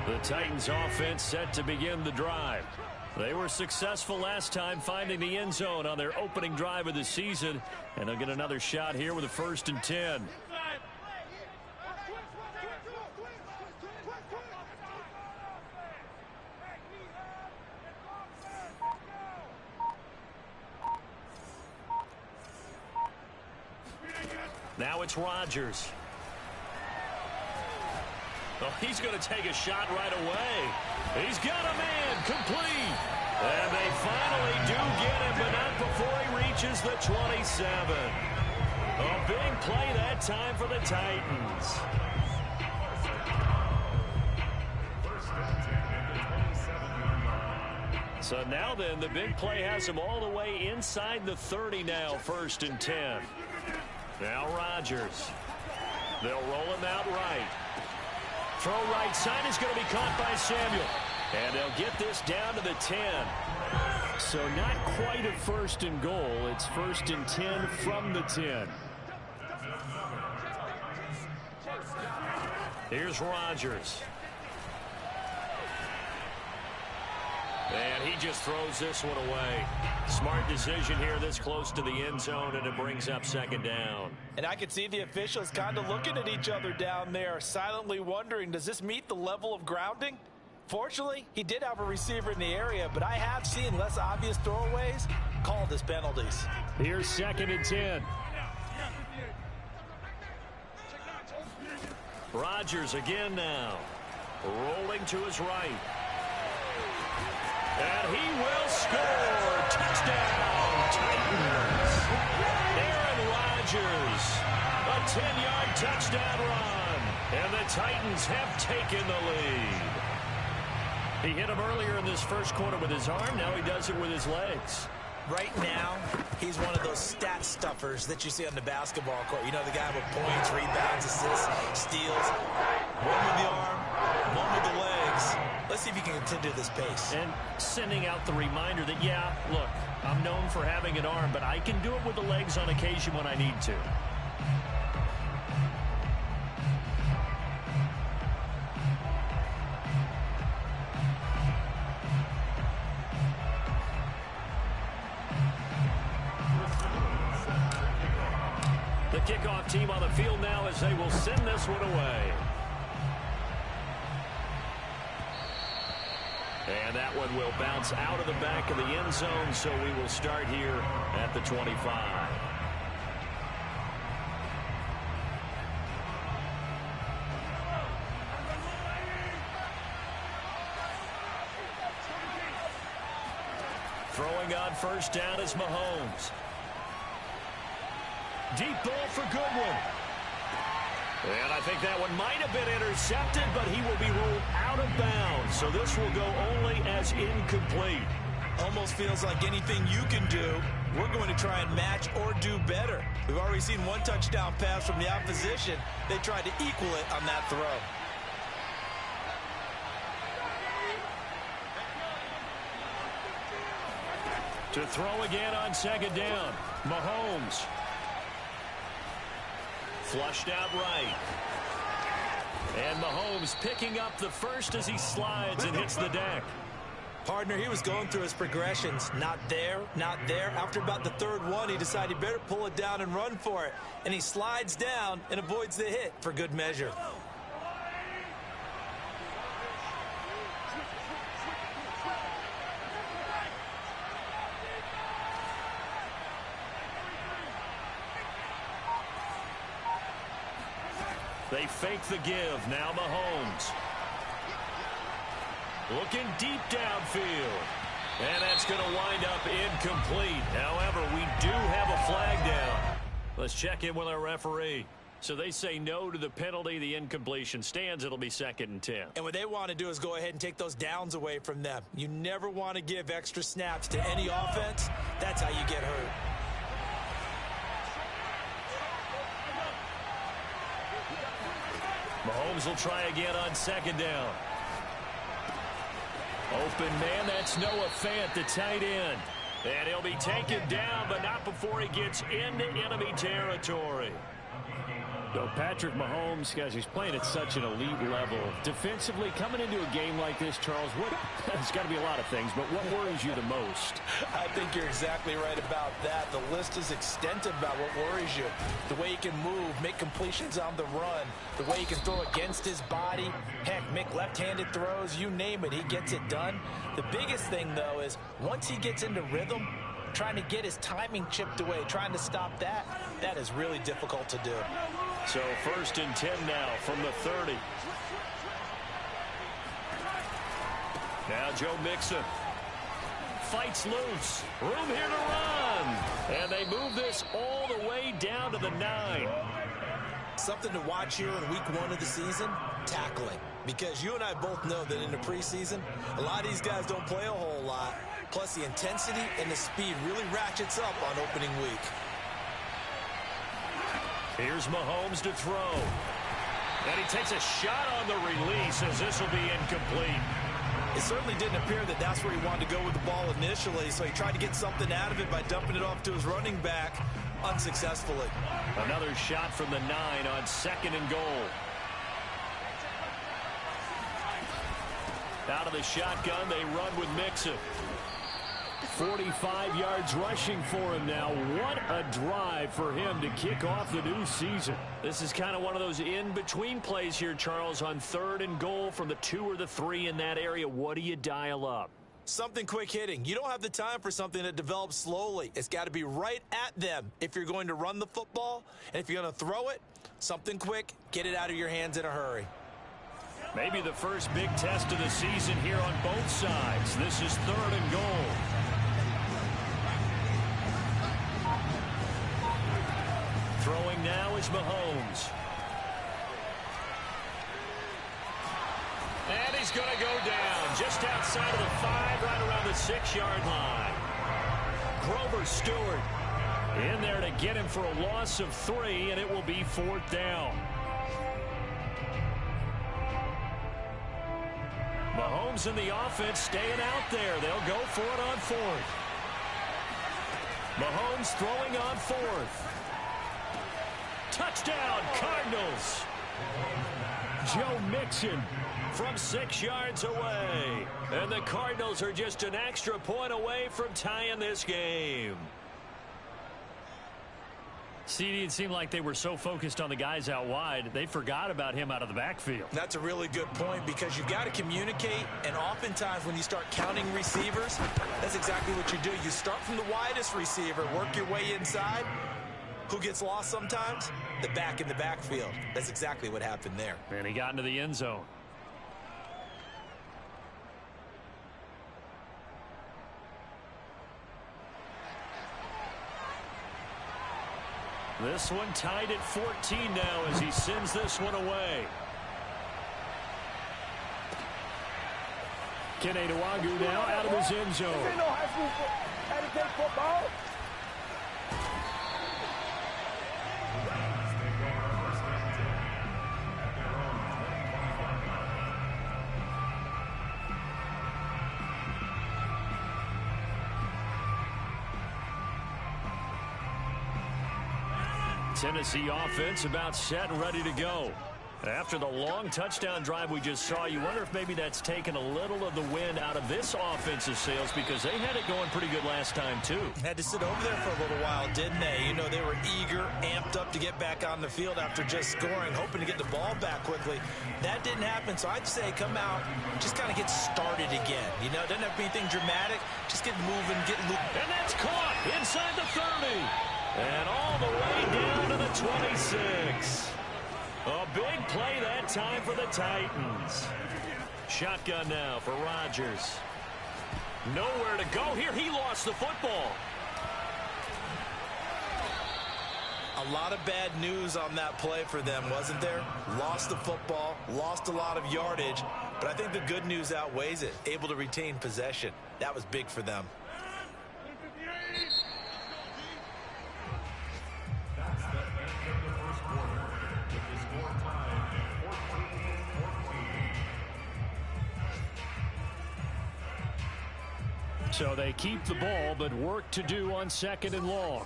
The Titans offense set to begin the drive. They were successful last time finding the end zone on their opening drive of the season, and they'll get another shot here with a 1st and 10. Now it's Rodgers. Oh, he's going to take a shot right away. He's got a man complete. And they finally do get him, but not before he reaches the 27. A big play that time for the Titans. So now then, the big play has him all the way inside the 30 now, 1st and 10. Now Rodgers. They'll roll him out right. Throw right side is going to be caught by Samuel. And they'll get this down to the 10. So not quite a 1st and goal. It's 1st and 10 from the 10. Here's Rodgers. And he just throws this one away. Smart decision here this close to the end zone, and it brings up 2nd down. And I could see the officials kind of looking at each other down there, silently wondering, does this meet the level of grounding? Fortunately, he did have a receiver in the area, but I have seen less obvious throwaways called as penalties. Here's 2nd and 10. Rodgers again now. Rolling to his right. And he will score. Touchdown, Titans. Aaron Rodgers. A 10-yard touchdown run. And the Titans have taken the lead. He hit him earlier in this first quarter with his arm. Now he does it with his legs. Right now, he's one of those stat stuffers that you see on the basketball court. You know, the guy with points, rebounds, assists, steals. One with the arm, one with the legs. Let's see if he can continue this pace. And sending out the reminder that, yeah, look, I'm known for having an arm, but I can do it with the legs on occasion when I need to. The kickoff team on the field now as they will send this one away. And that one will bounce out of the back of the end zone, so we will start here at the 25. Throwing on 1st down is Mahomes. Deep ball for Goodwin. And I think that one might have been intercepted, but he will be ruled out of bounds. So this will go only as incomplete. Almost feels like anything you can do, we're going to try and match or do better. We've already seen one touchdown pass from the opposition. They tried to equal it on that throw. To throw again on 2nd down. Mahomes. Flushed out right. And Mahomes picking up the first as he slides and hits the deck. Partner, he was going through his progressions. Not there, not there. After about the 3rd one, he decided he better pull it down and run for it. And he slides down and avoids the hit for good measure. They fake the give. Now Mahomes. Looking deep downfield. And that's going to wind up incomplete. However, we do have a flag down. Let's check in with our referee. So they say no to the penalty. The incompletion stands. It'll be 2nd and 10. And what they want to do is go ahead and take those downs away from them. You never want to give extra snaps to any offense. That's how you get hurt. Mahomes will try again on 2nd down. Open man, that's Noah Fant, the tight end. And he'll be taken down, but not before he gets into enemy territory. So Patrick Mahomes, guys, he's playing at such an elite level. Defensively, coming into a game like this, Charles, there's got to be a lot of things, but what worries you the most? I think you're exactly right about that. The list is extensive about what worries you. The way he can move, make completions on the run, the way he can throw against his body, heck, make left-handed throws, you name it, he gets it done. The biggest thing, though, is once he gets into rhythm, trying to get his timing chipped away, trying to stop that, that is really difficult to do. So 1st and 10 now from the 30. Now Joe Mixon fights loose. Room here to run. And they move this all the way down to the 9. Something to watch here in week 1 of the season, tackling. Because you and I both know that in the preseason, a lot of these guys don't play a whole lot. Plus the intensity and the speed really ratchets up on opening week. Here's Mahomes to throw. And he takes a shot on the release as this will be incomplete. It certainly didn't appear that that's where he wanted to go with the ball initially, so he tried to get something out of it by dumping it off to his running back unsuccessfully. Another shot from the 9 on 2nd and goal. Out of the shotgun, they run with Mixon. 45 yards rushing for him now. What a drive for him to kick off the new season. This is kind of one of those in-between plays here, Charles, on 3rd and goal from the 2 or the 3 in that area. What do you dial up? Something quick hitting. You don't have the time for something that develops slowly. It's got to be right at them if you're going to run the football. And if you're going to throw it, something quick, get it out of your hands in a hurry. Maybe the first big test of the season here on both sides. This is 3rd and goal. Throwing now is Mahomes. And he's going to go down just outside of the 5, right around the 6-yard line. Grover Stewart in there to get him for a loss of 3, and it will be 4th down. Mahomes and the offense staying out there. They'll go for it on 4th. Mahomes throwing on 4th. Touchdown, Cardinals. Joe Mixon from 6 yards away. And the Cardinals are just an extra point away from tying this game. CD, it seemed like they were so focused on the guys out wide, they forgot about him out of the backfield. That's a really good point because you've got to communicate, and oftentimes when you start counting receivers, that's exactly what you do. You start from the widest receiver, work your way inside. Who gets lost sometimes? The back in the backfield. That's exactly what happened there. And he got into the end zone. This one tied at 14 now as he sends this one away. Kene Nwangwu now out of his end zone. This ain't no high school football. Tennessee offense about set and ready to go. After the long touchdown drive we just saw, you wonder if maybe that's taken a little of the wind out of this offensive sails because they had it going pretty good last time too. Had to sit over there for a little while, didn't they? You know, they were eager, amped up to get back on the field after just scoring, hoping to get the ball back quickly. That didn't happen, so I'd say come out, just kind of get started again. You know, it doesn't have to be anything dramatic. Just get moving, get loose. And that's caught inside the 30. And all the way down to the 26. A big play that time for the Titans. Shotgun now for Rodgers. Nowhere to go here. He lost the football. A lot of bad news on that play for them, wasn't there? Lost the football, lost a lot of yardage, but I think the good news outweighs it. Able to retain possession. That was big for them. So they keep the ball, but work to do on 2nd and long.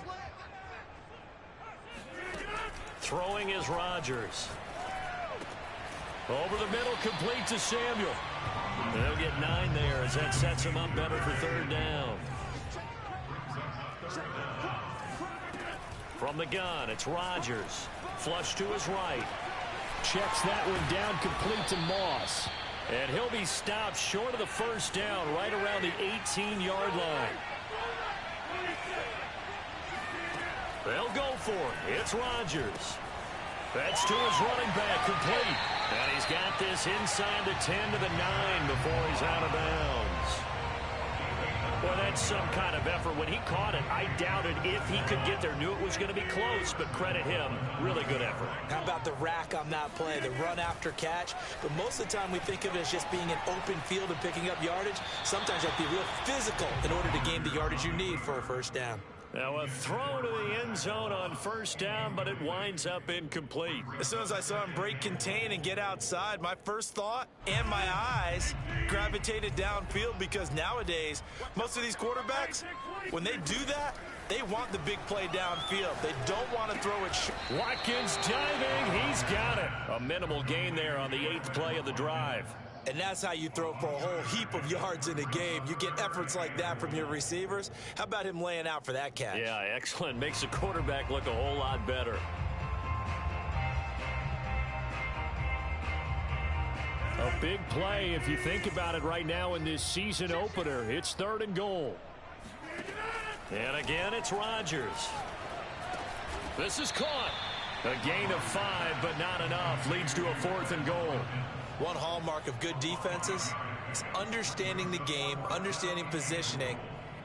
Throwing is Rodgers. Over the middle, complete to Samuel. They'll get 9 there as that sets him up better for 3rd down. From the gun, it's Rodgers. Flush to his right. Checks that one down, complete to Moss. And he'll be stopped short of the 1st down, right around the 18-yard line. They'll go for it. It's Rodgers. That's to his running back, complete. And he's got this inside the 10 to the 9 before he's out of bounds. Well, that's some kind of effort. When he caught it, I doubted if he could get there. Knew it was going to be close, but credit him. Really good effort. How about the rack on that play, the run after catch? But most of the time we think of it as just being an open field and picking up yardage. Sometimes you have to be real physical in order to gain the yardage you need for a 1st down. Now a throw to the end zone on 1st down, but it winds up incomplete. As soon as I saw him break contain and get outside, my first thought and my eyes gravitated downfield, because nowadays, most of these quarterbacks, when they do that, they want the big play downfield. They don't want to throw it short. Watkins diving. He's got it. A minimal gain there on the 8th play of the drive. And that's how you throw for a whole heap of yards in a game. You get efforts like that from your receivers. How about him laying out for that catch? Yeah, excellent. Makes the quarterback look a whole lot better. A big play if you think about it right now in this season opener. It's 3rd and goal. And again, it's Rodgers. This is caught. A gain of 5, but not enough. Leads to a 4th and goal. One hallmark of good defenses is understanding the game, understanding positioning,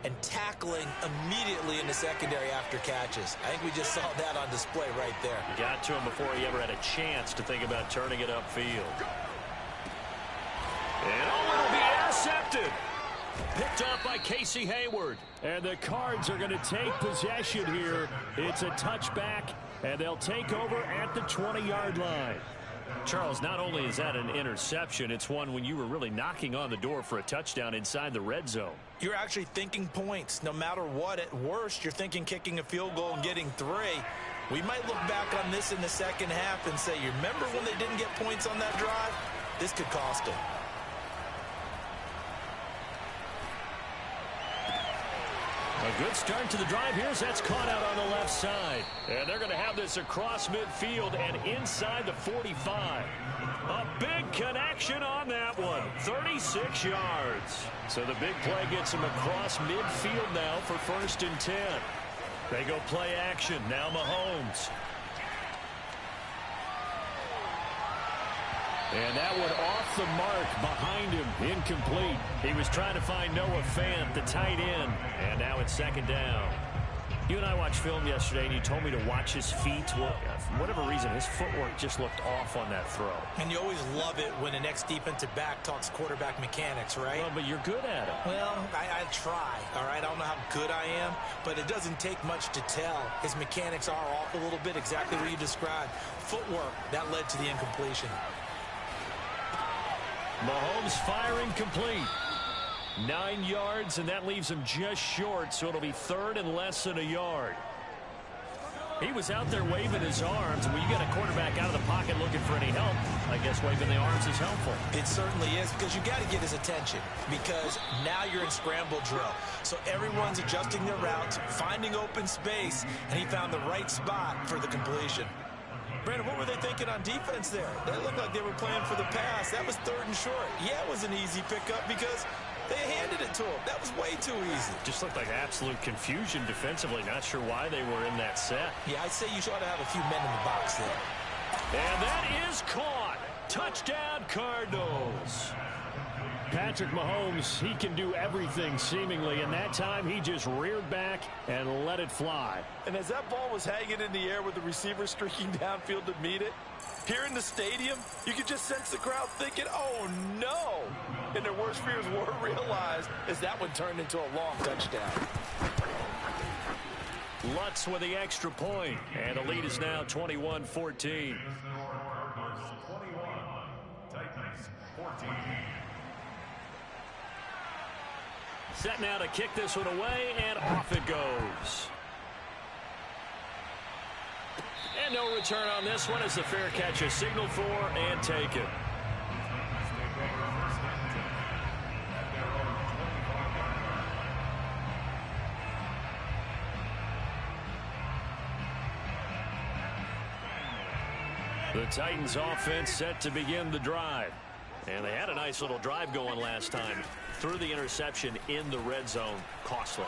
and tackling immediately in the secondary after catches. I think we just saw that on display right there. Got to him before he ever had a chance to think about turning it upfield. And it'll be intercepted. Picked off by Casey Hayward. And the Cards are going to take possession here. It's a touchback, and they'll take over at the 20-yard line. Charles, not only is that an interception, it's one when you were really knocking on the door for a touchdown inside the red zone. You're actually thinking points. No matter what, at worst, you're thinking kicking a field goal and getting 3. We might look back on this in the second half and say, you remember when they didn't get points on that drive? This could cost them. A good start to the drive here as that's caught out on the left side. And they're going to have this across midfield and inside the 45. A big connection on that one. 36 yards. So the big play gets them across midfield now for 1st and 10. They go play action. Now Mahomes. And that one off the mark behind him, incomplete. He was trying to find Noah Fant, the tight end, and now it's 2nd down. You and I watched film yesterday, and you told me to watch his feet. Well, for whatever reason, his footwork just looked off on that throw. And you always love it when the next defensive back talks quarterback mechanics, right? Well, but you're good at it. Well, I try, all right? I don't know how good I am, but it doesn't take much to tell. His mechanics are off a little bit, exactly what you described. Footwork, that led to the incompletion. Mahomes firing complete. 9 yards, and that leaves him just short, so it'll be 3rd and less than a yard. He was out there waving his arms, and when you get a quarterback out of the pocket looking for any help, I guess waving the arms is helpful. It certainly is, because you got to get his attention, because now you're in scramble drill. So everyone's adjusting their routes, finding open space, and he found the right spot for the completion. Brandon, what were they thinking on defense there? They looked like they were playing for the pass. That was 3rd and short. Yeah, it was an easy pickup because they handed it to him. That was way too easy. Just looked like absolute confusion defensively. Not sure why they were in that set. Yeah, I'd say you ought to have a few men in the box there. And that is caught. Touchdown, Cardinals. Patrick Mahomes, he can do everything seemingly, and that time he just reared back and let it fly. And as that ball was hanging in the air with the receiver streaking downfield to meet it, here in the stadium, you could just sense the crowd thinking, oh no! And their worst fears were realized as that one turned into a long touchdown. Lutz with the extra point, and the lead is now 21-14. Set now to kick this one away, and off it goes. And no return on this one as the fair catch is signaled for and taken. The Titans offense set to begin the drive. And they had a nice little drive going last time. Threw the interception in the red zone. Costly.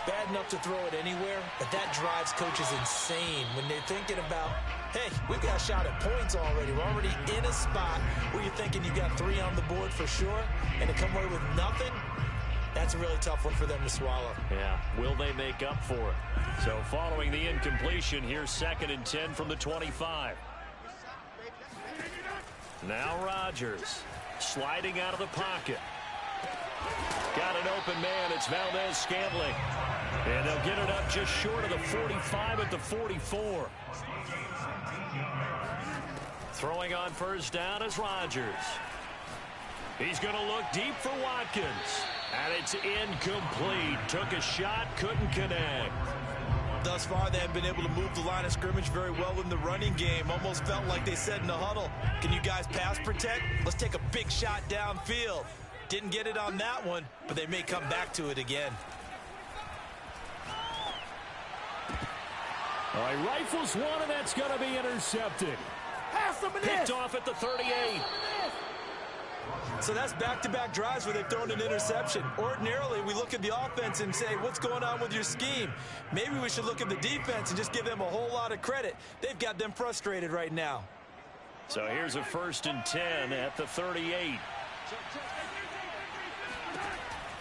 Bad enough to throw it anywhere, but that drives coaches insane when they're thinking about, hey, we've got a shot at points already. We're already in a spot where you're thinking you've got 3 on the board for sure, and to come away with nothing, that's a really tough one for them to swallow. Yeah, will they make up for it? So following the incompletion, here's 2nd and 10 from the 25. Now Rodgers sliding out of the pocket. Got an open man. It's Valdez-Scantling. And they'll get it up just short of the 45 at the 44. Throwing on first down is Rodgers. He's going to look deep for Watkins. And it's incomplete. Took a shot, couldn't connect. Thus far, they haven't been able to move the line of scrimmage very well in the running game. Almost felt like they said in the huddle, can you guys pass protect? Let's take a big shot downfield. Didn't get it on that one, but they may come back to it again. All right, rifles one, and that's going to be intercepted. Picked off at the 38. So that's back-to-back drives where they've thrown an interception. Ordinarily, we look at the offense and say, what's going on with your scheme? Maybe we should look at the defense and just give them a whole lot of credit. They've got them frustrated right now. So here's a 1st and 10 at the 38.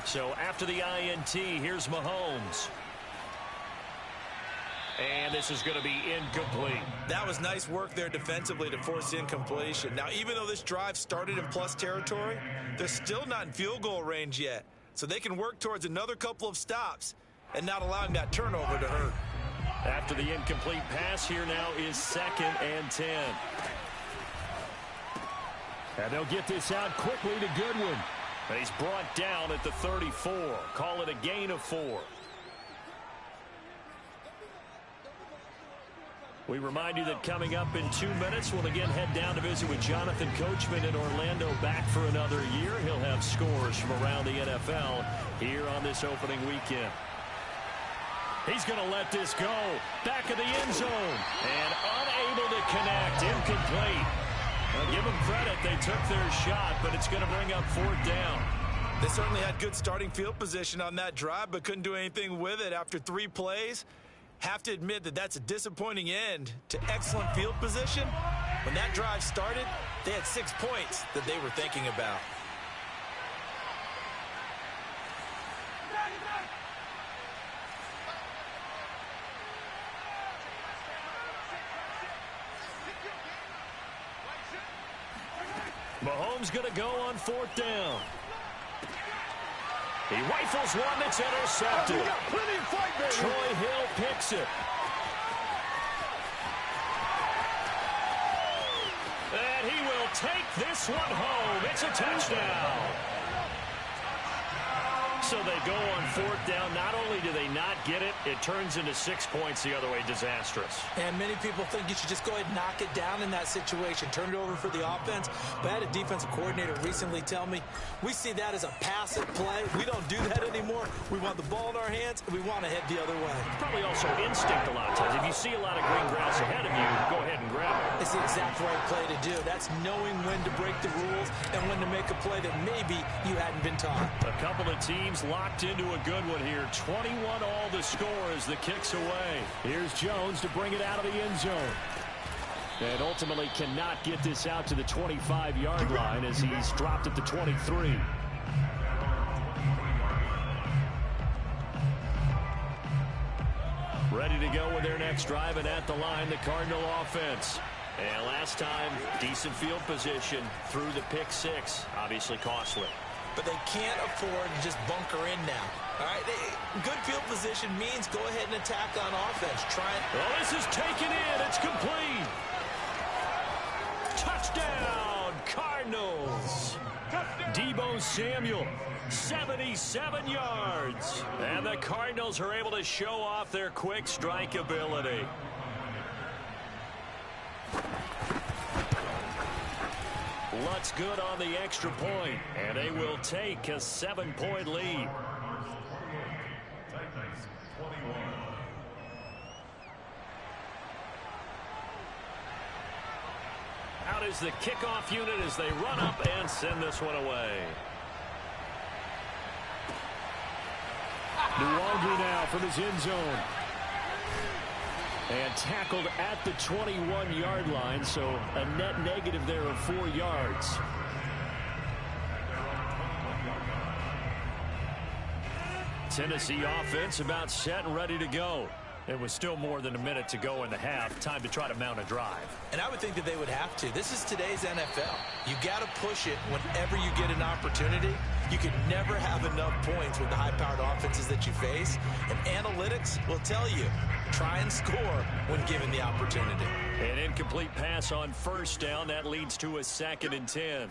So after the INT, here's Mahomes. And this is going to be incomplete. That was nice work there defensively to force incompletion. Now, even though this drive started in plus territory, they're still not in field goal range yet. So they can work towards another couple of stops and not allowing that turnover to hurt. After the incomplete pass, here now is 2nd and 10. And they'll get this out quickly to Goodwin. And he's brought down at the 34. Call it a gain of 4. We remind you that coming up in 2 minutes, we'll again head down to visit with Jonathan Coachman in Orlando, back for another year. He'll have scores from around the NFL here on this opening weekend. He's going to let this go. Back of the end zone. And unable to connect. Incomplete. Now, give them credit. They took their shot, but it's going to bring up 4th down. They certainly had good starting field position on that drive, but couldn't do anything with it after 3 plays. Have to admit that that's a disappointing end to excellent field position. When that drive started, they had 6 points that they were thinking about. Mahomes going to go on 4th down. He rifles one that's intercepted. Troy Hill picks it. And he will take this one home. It's a touchdown. So they go on 4th down. Not only do they not get it, it turns into 6 points the other way. Disastrous. And many people think you should just go ahead and knock it down in that situation. Turn it over for the offense. But I had a defensive coordinator recently tell me, we see that as a passive play. We don't do that anymore. We want the ball in our hands, and we want to head the other way. Probably also instinct a lot of times. If you see a lot of green grass ahead of you, go ahead and grab it. It's the exact right play to do. That's knowing when to break the rules and when to make a play that maybe you hadn't been taught. A couple of teams locked into a good one here. 21 all the score as the kick's away. Here's Jones to bring it out of the end zone. And ultimately cannot get this out to the 25-yard line as he's dropped at the 23. Ready to go with their next drive, and at the line, the Cardinal offense. And last time, decent field position through the pick 6. Obviously costly. But they can't afford to just bunker in now. All right, good field position means go ahead and attack on offense. Try it. Well, this is taken in. It's complete. Touchdown, Cardinals. Deebo Samuel, 77 yards. And the Cardinals are able to show off their quick strike ability. Lutz good on the extra point, and they will take a 7-point lead. Out is the kickoff unit as they run up and send this one away. Nwangwu now from his end zone. And tackled at the 21-yard line, so a net negative there of 4 yards. Tennessee offense about set and ready to go. It was still more than a minute to go in the half. Time to try to mount a drive. And I would think that they would have to. This is today's NFL. You got to push it whenever you get an opportunity. You can never have enough points with the high-powered offenses that you face. And analytics will tell you, try and score when given the opportunity. An incomplete pass on first down. That leads to a 2nd and 10.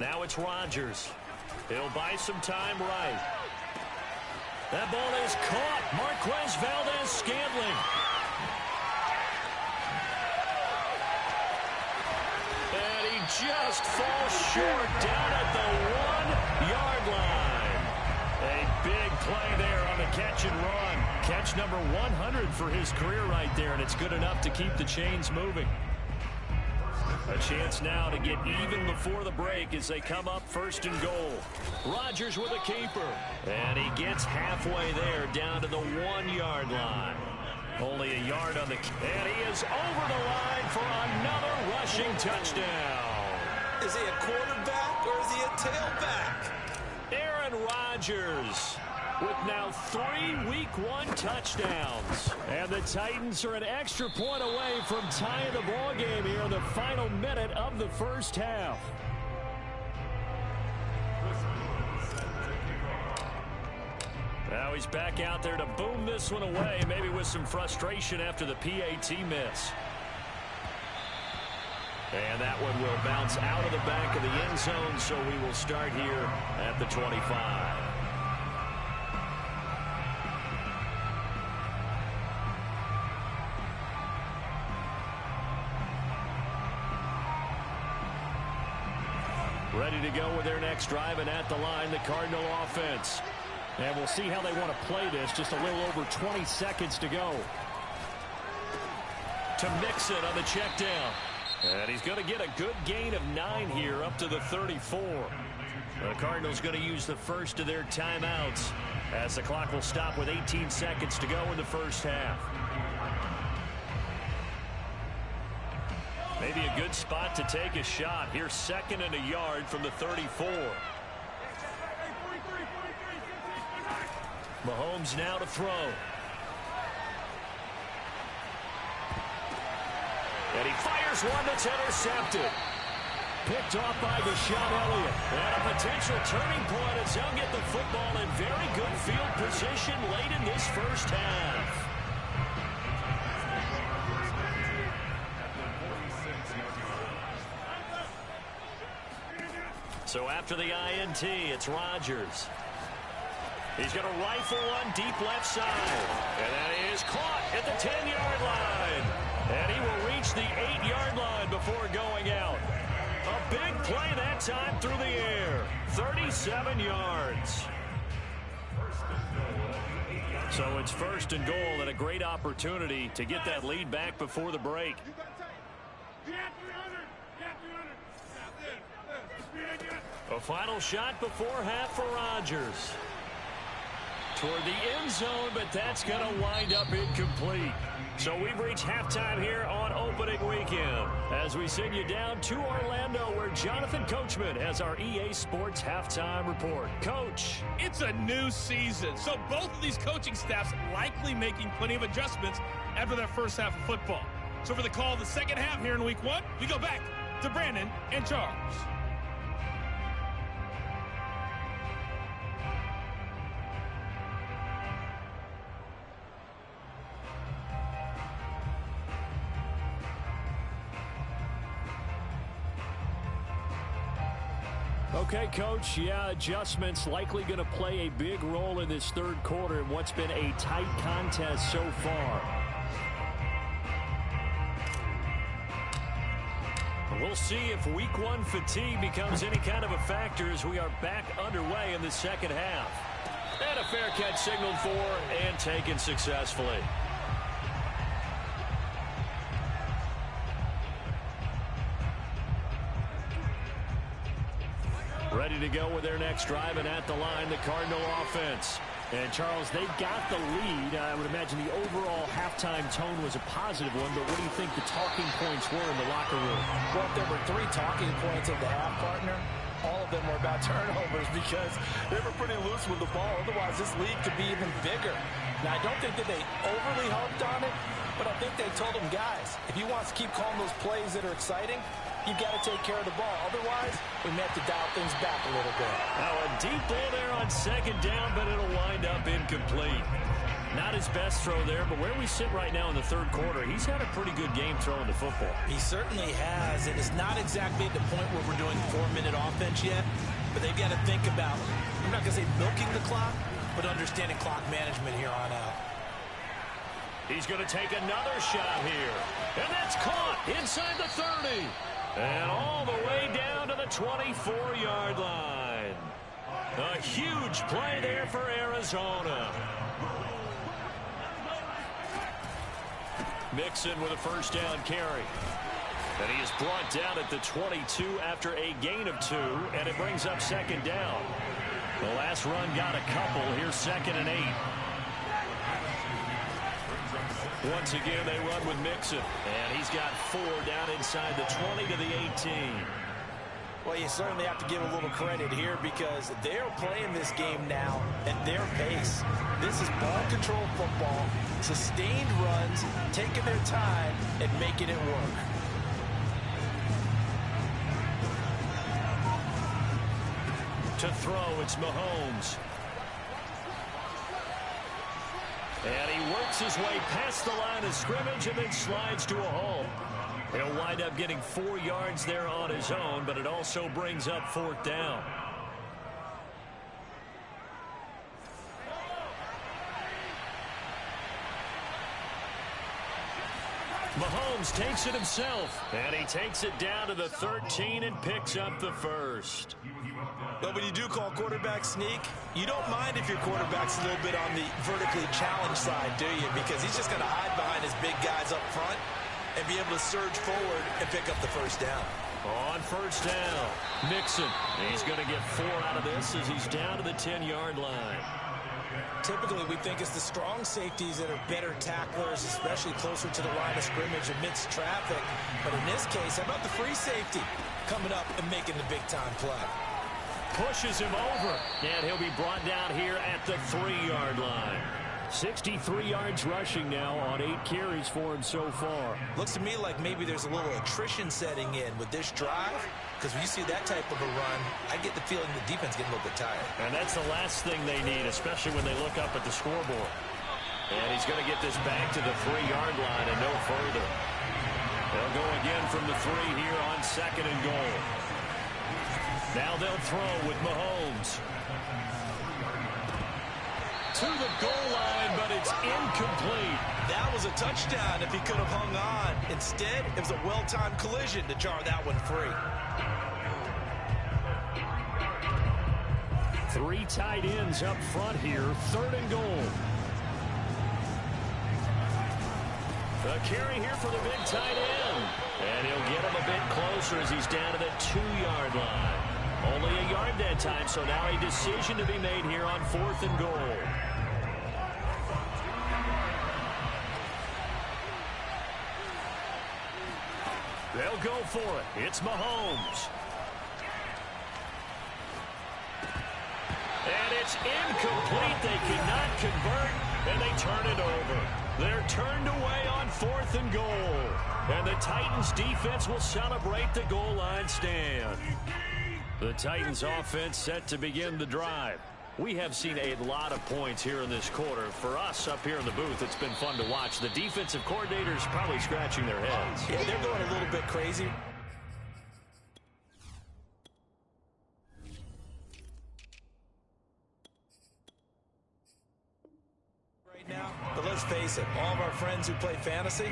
Now it's Rodgers. He'll buy some time right. That ball is caught. Marquez Valdes-Scantling. And he just falls short down at the 1-yard line. A big play there on the catch and run. Catch number 100 for his career right there, and it's good enough to keep the chains moving. A chance now to get even before the break as they come up 1st and goal. Rodgers with a keeper. And he gets halfway there down to the 1-yard line. Only a yard on the... And he is over the line for another rushing touchdown. Is he a quarterback or is he a tailback? Aaron Rodgers with now 3 Week 1 touchdowns. And the Titans are an extra point away from tying the ball game here in the final minute of the first half. Now he's back out there to boom this one away, maybe with some frustration after the PAT miss. And that one will bounce out of the back of the end zone, so we will start here at the 25. Ready to go with their next drive, and at the line, the Cardinal offense. And we'll see how they want to play this. Just a little over 20 seconds to go. To Mixon on the check down. And he's going to get a good gain of 9 here up to the 34. The Cardinals going to use the first of their timeouts as the clock will stop with 18 seconds to go in the first half. Maybe a good spot to take a shot. Here's 2nd and a yard from the 34. Mahomes now to throw. And he fires one that's intercepted. Picked off by Deshaun Elliott. And a potential turning point as they'll get the football in very good field position late in this first half. So after the INT, it's Rodgers. He's going to rifle one deep left side. And that is caught at the 10-yard line. And he will reach the 8-yard line before going out. A big play that time through the air. 37 yards. So it's 1st and goal and a great opportunity to get that lead back before the break. A final shot before half for Rodgers. Toward the end zone, but that's going to wind up incomplete. So we've reached halftime here on opening weekend as we send you down to Orlando where Jonathan Coachman has our EA Sports halftime report. Coach. It's a new season, so both of these coaching staffs likely making plenty of adjustments after their first half of football. So for the call of the second half here in week 1, we go back to Brandon and Charles. Okay, Coach, yeah, adjustments likely going to play a big role in this third quarter in what's been a tight contest so far. We'll see if week one fatigue becomes any kind of a factor as we are back underway in the second half. And a fair catch signaled for and taken successfully. Ready to go with their next drive, and at the line, the Cardinal offense. And, Charles, they got the lead. I would imagine the overall halftime tone was a positive one, but what do you think the talking points were in the locker room? Well, if there were 3 talking points of the half, partner, all of them were about turnovers because they were pretty loose with the ball. Otherwise, this lead could be even bigger. Now, I don't think that they overly harped on it, but I think they told them, guys, if you want to keep calling those plays that are exciting, you've got to take care of the ball. Otherwise, we may have to dial things back a little bit. Now a deep ball there on second down, but it'll wind up incomplete. Not his best throw there, but where we sit right now in the third quarter, he's had a pretty good game throwing the football. He certainly has. It is not exactly at the point where we're doing 4-minute offense yet, but they've got to think about, I'm not going to say milking the clock, but understanding clock management here on out. He's going to take another shot here. And that's caught inside the 30. And all the way down to the 24-yard line. A huge play there for Arizona. Mixon with a first down carry. And he is brought down at the 22 after a gain of 2, and it brings up second down. The last run got a couple. Here's 2nd and 8. Once again, they run with Mixon. And he's got 4 down inside the 20 to the 18. Well, you certainly have to give a little credit here because they're playing this game now at their pace. This is ball control football, sustained runs, taking their time, and making it work. To throw, it's Mahomes. And he works his way past the line of scrimmage and then slides to a halt. He'll wind up getting 4 yards there on his own, but it also brings up 4th down. Mahomes takes it himself, and he takes it down to the 13 and picks up the first. But when you do call quarterback sneak, you don't mind if your quarterback's a little bit on the vertically challenged side, do you? Because he's just going to hide behind his big guys up front and be able to surge forward and pick up the first down. On first down, Mixon. He's going to get 4 out of this as he's down to the 10-yard line. Typically, we think it's the strong safeties that are better tacklers, especially closer to the line of scrimmage amidst traffic. But in this case, how about the free safety coming up and making the big-time play? Pushes him over, and he'll be brought down here at the 3-yard line. 63 yards rushing now on 8 carries for him so far. Looks to me like maybe there's a little attrition setting in with this drive, because when you see that type of a run, I get the feeling the defense getting a little bit tired. And that's the last thing they need, especially when they look up at the scoreboard. And he's going to get this back to the 3-yard line and no further. They'll go again from the 3 here on 2nd and goal. Now they'll throw with Mahomes. To the goal line, but it's incomplete. That was a touchdown if he could have hung on. Instead, it was a well-timed collision to jar that one free. 3 tight ends up front here, 3rd and goal. A carry here for the big tight end. And he'll get him a bit closer as he's down to the 2-yard line. Only a yard that time, so now a decision to be made here on 4th and goal. They'll go for it. It's Mahomes. And it's incomplete. They cannot convert, and they turn it over. They're turned away on 4th and goal. And the Titans defense will celebrate the goal line stand. The Titans offense set to begin the drive. We have seen a lot of points here in this quarter. For us up here in the booth, it's been fun to watch. The defensive coordinators probably scratching their heads. Yeah, they're going a little bit crazy. Right now, but let's face it, all of our friends who play fantasy,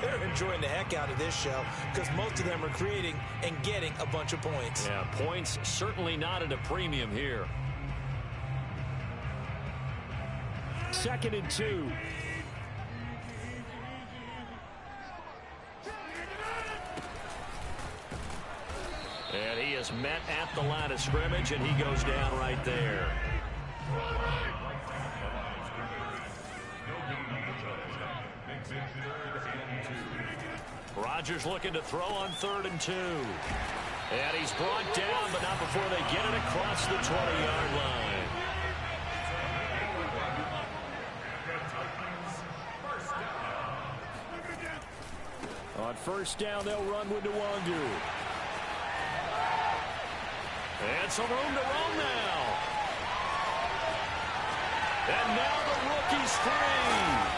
they're enjoying the heck out of this show because most of them are creating and getting a bunch of points. Yeah, points certainly not at a premium here. 2nd and 2. And he is met at the line of scrimmage, and he goes down right there. Rodgers looking to throw on 3rd and 2. And he's brought down, but not before they get it across the 20-yard line. On 1st down, they'll run with Nwangu. And some room to roam now. And now the rookie's free.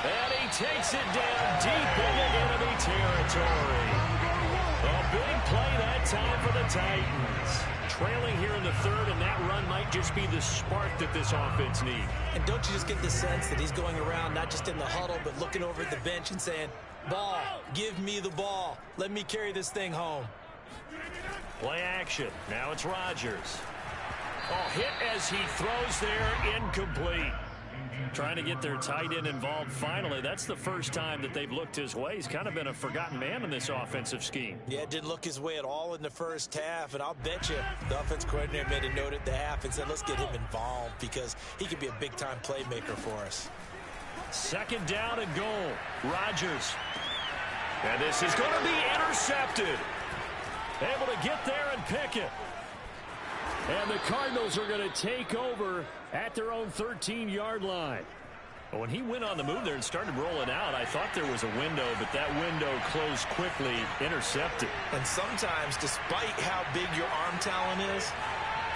And he takes it down deep into enemy territory. A big play that time for the Titans. Trailing here in the 3rd, and that run might just be the spark that this offense needs. And don't you just get the sense that he's going around not just in the huddle, but looking over at the bench and saying, ball, give me the ball. Let me carry this thing home. Play action. Now it's Rodgers. Oh, hit as he throws there, incomplete. Trying to get their tight end involved finally. That's the first time that they've looked his way. He's kind of been a forgotten man in this offensive scheme. Yeah, it didn't look his way at all in the first half, and I'll bet you the offense coordinator made a note at the half and said, let's get him involved because he could be a big-time playmaker for us. 2nd down and goal. Rodgers. And this is going to be intercepted. Able to get there and pick it. And the Cardinals are going to take over at their own 13-yard line. When he went on the move there and started rolling out, I thought there was a window, but that window closed quickly, intercepted. And sometimes, despite how big your arm talent is,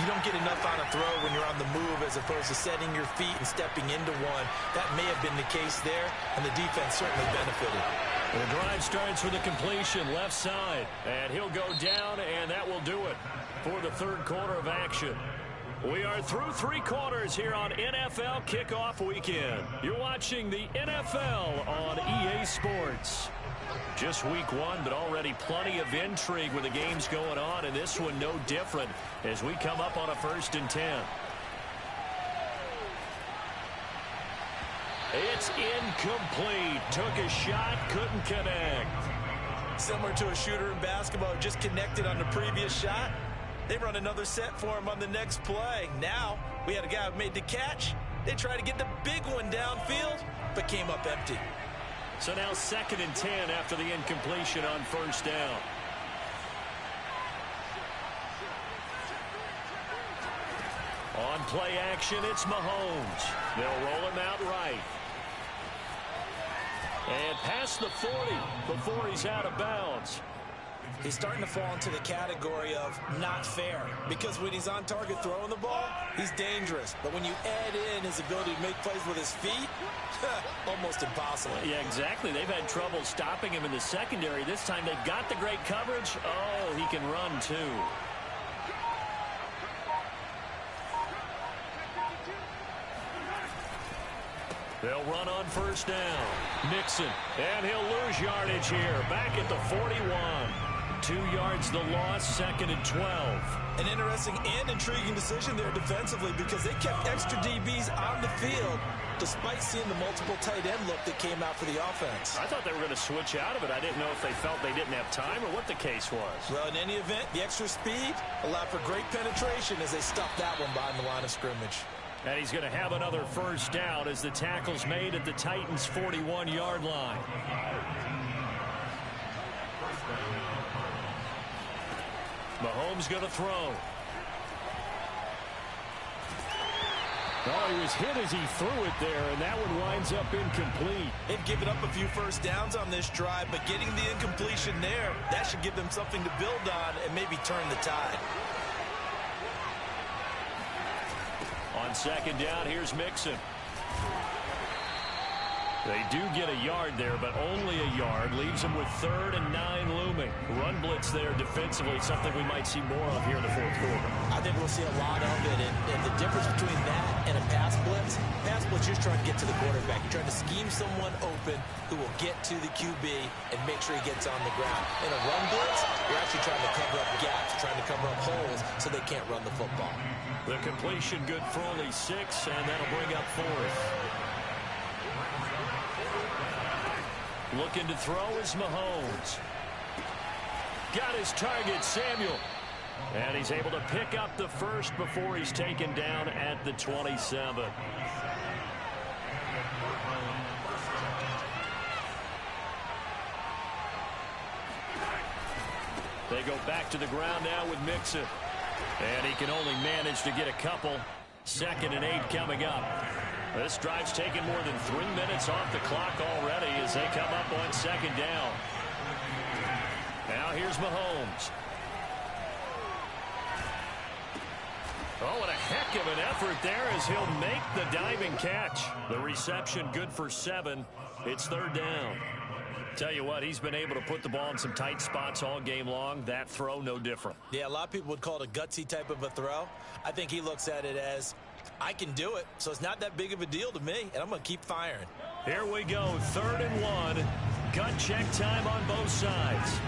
you don't get enough on a throw when you're on the move as opposed to setting your feet and stepping into one. That may have been the case there, and the defense certainly benefited. The drive starts with a completion left side, and he'll go down, and that will do it for the 3rd quarter of action. We are through 3 quarters here on NFL Kickoff Weekend. You're watching the NFL on EA Sports. Just week 1, but already plenty of intrigue with the games going on, and this one no different as we come up on a 1st and 10. It's incomplete. Took a shot, couldn't connect. Similar to a shooter in basketball, just connected on the previous shot. They run another set for him on the next play. Now, we had a guy who made the catch. They tried to get the big one downfield, but came up empty. So now 2nd and 10 after the incompletion on 1st down. On play action, it's Mahomes. They'll roll him out right. And past the 40 before he's out of bounds. He's starting to fall into the category of not fair because when he's on target throwing the ball, he's dangerous. But when you add in his ability to make plays with his feet, almost impossible. Yeah, exactly. They've had trouble stopping him in the secondary. This time they've got the great coverage. Oh, he can run too. They'll run on 1st down. Mixon, and he'll lose yardage here. Back at the 41. 2 yards the loss, 2nd and 12. An interesting and intriguing decision there defensively because they kept extra DBs on the field despite seeing the multiple tight end look that came out for the offense. I thought they were going to switch out of it. I didn't know if they felt they didn't have time or what the case was. Well, in any event, the extra speed allowed for great penetration as they stuffed that one behind the line of scrimmage. And he's going to have another 1st down as the tackle's made at the Titans' 41-yard line. Mahomes going to throw. Oh, he was hit as he threw it there, and that one winds up incomplete. They've given up a few 1st downs on this drive, but getting the incompletion there, that should give them something to build on and maybe turn the tide. On 2nd down, here's Mixon. They do get a yard there, but only a yard. Leaves them with 3rd and 9 looming. Run blitz there defensively, something we might see more of here in the 4th quarter. I think we'll see a lot of it. And the difference between that and a pass blitz, you're trying to get to the quarterback. You're trying to scheme someone open who will get to the QB and make sure he gets on the ground. In a run blitz, you're actually trying to cover up gaps, trying to cover up holes so they can't run the football. The completion good for only 6, and that'll bring up 4th. Looking to throw is Mahomes. Got his target, Samuel. And he's able to pick up the first before he's taken down at the 27. They go back to the ground now with Mixon. And he can only manage to get a couple. 2nd and 8 coming up. This drive's taken more than 3 minutes off the clock already as they come up on 2nd down. Now here's Mahomes. Oh, what a heck of an effort there as he'll make the diving catch. The reception good for 7. It's 3rd down. Tell you what, he's been able to put the ball in some tight spots all game long. That throw, no different. Yeah, a lot of people would call it a gutsy type of a throw. I think he looks at it as, I can do it, so it's not that big of a deal to me, and I'm going to keep firing. Here we go, 3rd and 1. Gut check time on both sides.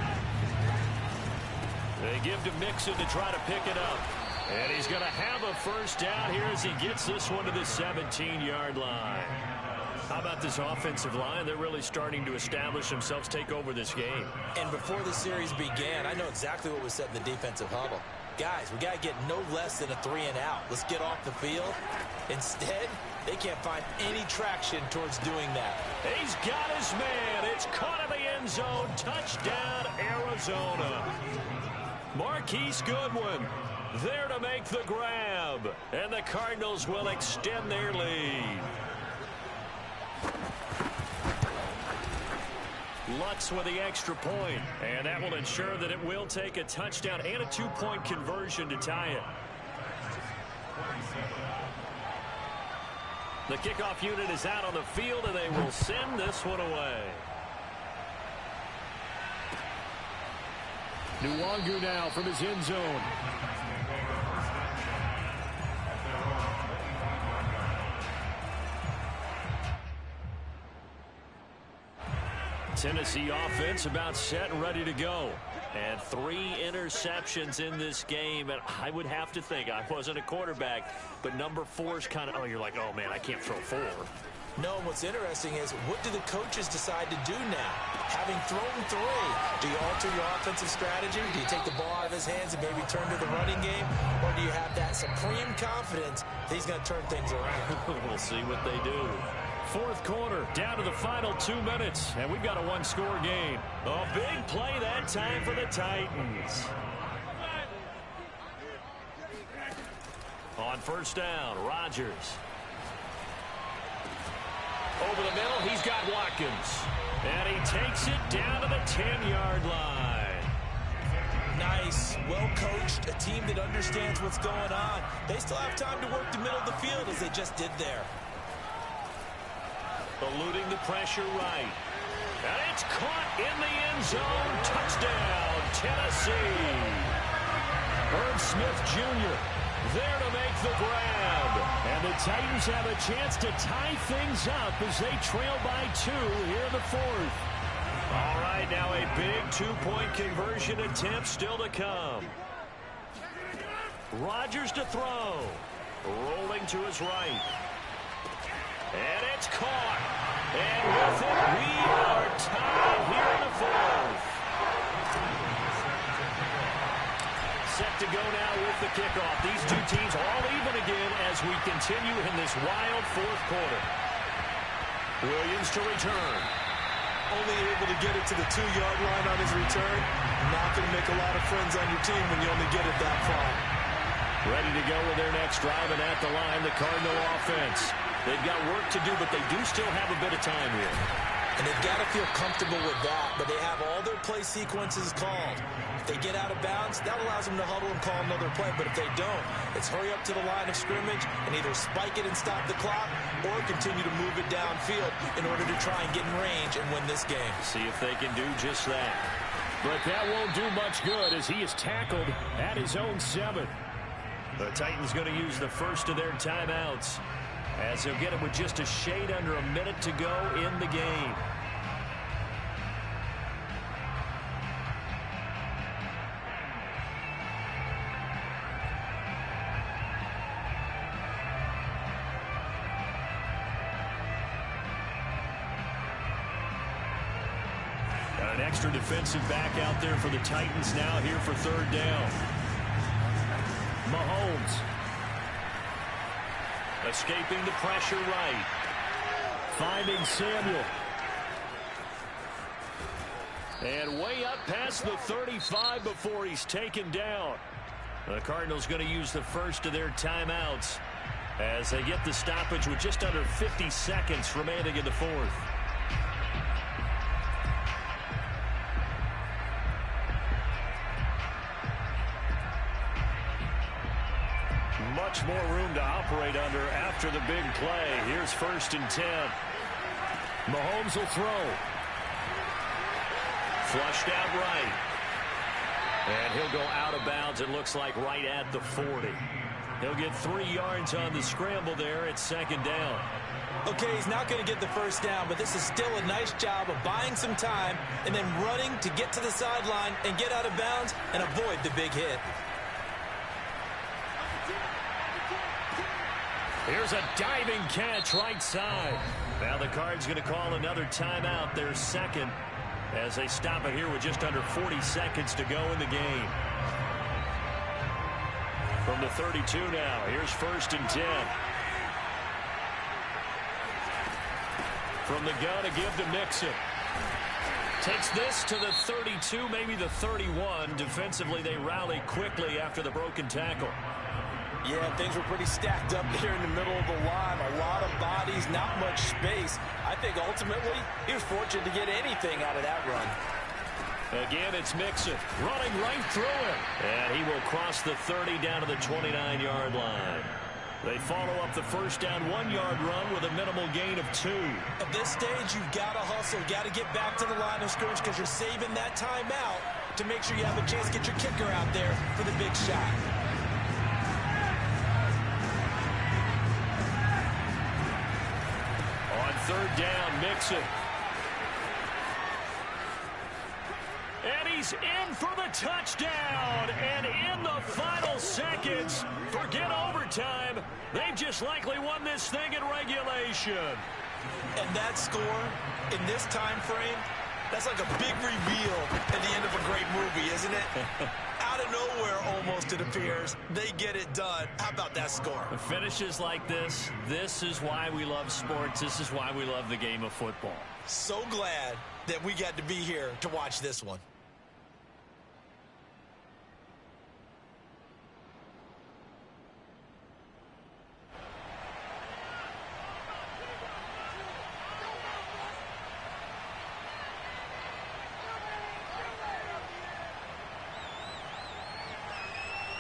They give to Mixon to try to pick it up. And he's going to have a first down here as he gets this one to the 17-yard line. How about this offensive line? They're really starting to establish themselves, take over this game. And before the series began, I know exactly what was said in the defensive huddle. Guys, we got to get no less than a 3-and-out. Let's get off the field. Instead, they can't find any traction towards doing that. He's got his man. It's caught in the end zone. Touchdown, Arizona. Marquise Goodwin there to make the grab. And the Cardinals will extend their lead. Lutz with the extra point, and that will ensure that it will take a touchdown and a 2-point conversion to tie it. The kickoff unit is out on the field, and they will send this one away. Nwangu now from his end zone. Tennessee offense about set and ready to go. And 3 interceptions in this game. And I would have to think, I wasn't a quarterback, but number 4 is kind of, oh, you're like, oh, man, I can't throw 4. No, what's interesting is, what do the coaches decide to do now? Having thrown 3, do you alter your offensive strategy? Do you take the ball out of his hands and maybe turn to the running game? Or do you have that supreme confidence that he's going to turn things around? We'll see what they do. 4th quarter, down to the final 2 minutes, and we've got a 1-score game. A big play that time for the Titans. On 1st down, Rodgers. Over the middle, he's got Watkins. And he takes it down to the 10-yard line. Nice, well-coached, a team that understands what's going on. They still have time to work the middle of the field as they just did there. Eluding the pressure right. And it's caught in the end zone. Touchdown, Tennessee. Herb Smith Jr. there to make the grab. And the Titans have a chance to tie things up as they trail by 2 here in the 4th. All right, now a big 2-point conversion attempt still to come. Rodgers to throw. Rolling to his right. And it's caught. And with it, we are tied here in the 4th. Set to go now with the kickoff. These 2 teams all even again as we continue in this wild 4th quarter. Williams to return. Only able to get it to the 2-yard line on his return. Not going to make a lot of friends on your team when you only get it that far. Ready to go with their next drive, and at the line, the Cardinal offense. They've got work to do, but they do still have a bit of time here. And they've got to feel comfortable with that, but they have all their play sequences called. If they get out of bounds, that allows them to huddle and call another play. But if they don't, it's hurry up to the line of scrimmage and either spike it and stop the clock or continue to move it downfield in order to try and get in range and win this game. See if they can do just that. But that won't do much good as he is tackled at his own 7. The Titans going to use the first of their timeouts as they'll get it with just a shade under a minute to go in the game. An extra defensive back out there for the Titans now here for third down. Mahomes. Escaping the pressure right. Finding Samuel. And way up past the 35 before he's taken down. The Cardinals going to use the first of their timeouts as they get the stoppage with just under 50 seconds remaining in the fourth. Much more room to operate under after the big play. Here's 1st and 10. Mahomes will throw. Flushed out right. And he'll go out of bounds, it looks like, right at the 40. He'll get 3 yards on the scramble there at 2nd down. Okay, he's not going to get the first down, but this is still a nice job of buying some time and then running to get to the sideline and get out of bounds and avoid the big hit. Here's a diving catch right side. Now the Cards going to call another timeout, their second, as they stop it here with just under 40 seconds to go in the game. From the 32 now, here's 1st and 10. From the gun, a give to Mixon. Takes this to the 32, maybe the 31. Defensively, they rally quickly after the broken tackle. Yeah, things were pretty stacked up there in the middle of the line. A lot of bodies, not much space. I think ultimately he was fortunate to get anything out of that run. Again, it's Mixon running right through him. And he will cross the 30 down to the 29-yard line. They follow up the first down 1-yard run with a minimal gain of 2. At this stage, you've got to hustle. Got to get back to the line of scrimmage because you're saving that timeout to make sure you have a chance to get your kicker out there for the big shot. On 3rd down, Mixon. And he's in for the touchdown. And in the final seconds, forget overtime. They've just likely won this thing in regulation. And that score in this time frame, that's like a big reveal at the end of a great movie, isn't it? Out of nowhere, almost, it appears. They get it done. How about that score? Finishes like this is why we love sports. This is why we love the game of football. So glad that we got to be here to watch this one.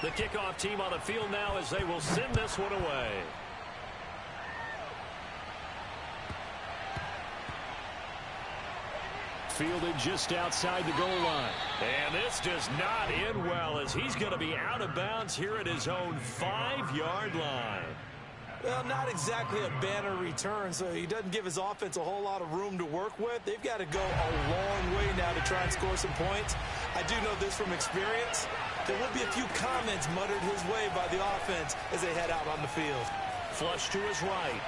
The kickoff team on the field now as they will send this one away. Fielded just outside the goal line. And this does not end well as he's going to be out of bounds here at his own 5-yard line. Well, not exactly a banner return, so he doesn't give his offense a whole lot of room to work with. They've got to go a long way now to try and score some points. I do know this from experience. There will be a few comments muttered his way by the offense as they head out on the field. Flush to his right.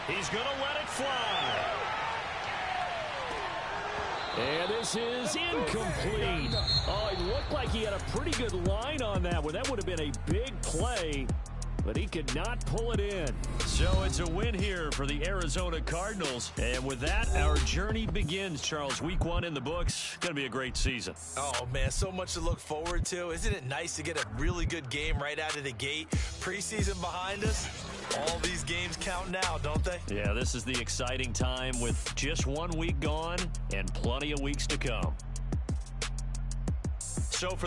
He's going to let it fly. And this is incomplete. Oh, it looked like he had a pretty good line on that one. That would have been a big play. but he could not pull it in. So it's a win here for the Arizona Cardinals. And with that, our journey begins, Charles. Week 1 in the books. Going to be a great season. Oh, man, so much to look forward to. Isn't it nice to get a really good game right out of the gate? Preseason behind us. All these games count now, don't they? Yeah, this is the exciting time with just 1 week gone and plenty of weeks to come. So for the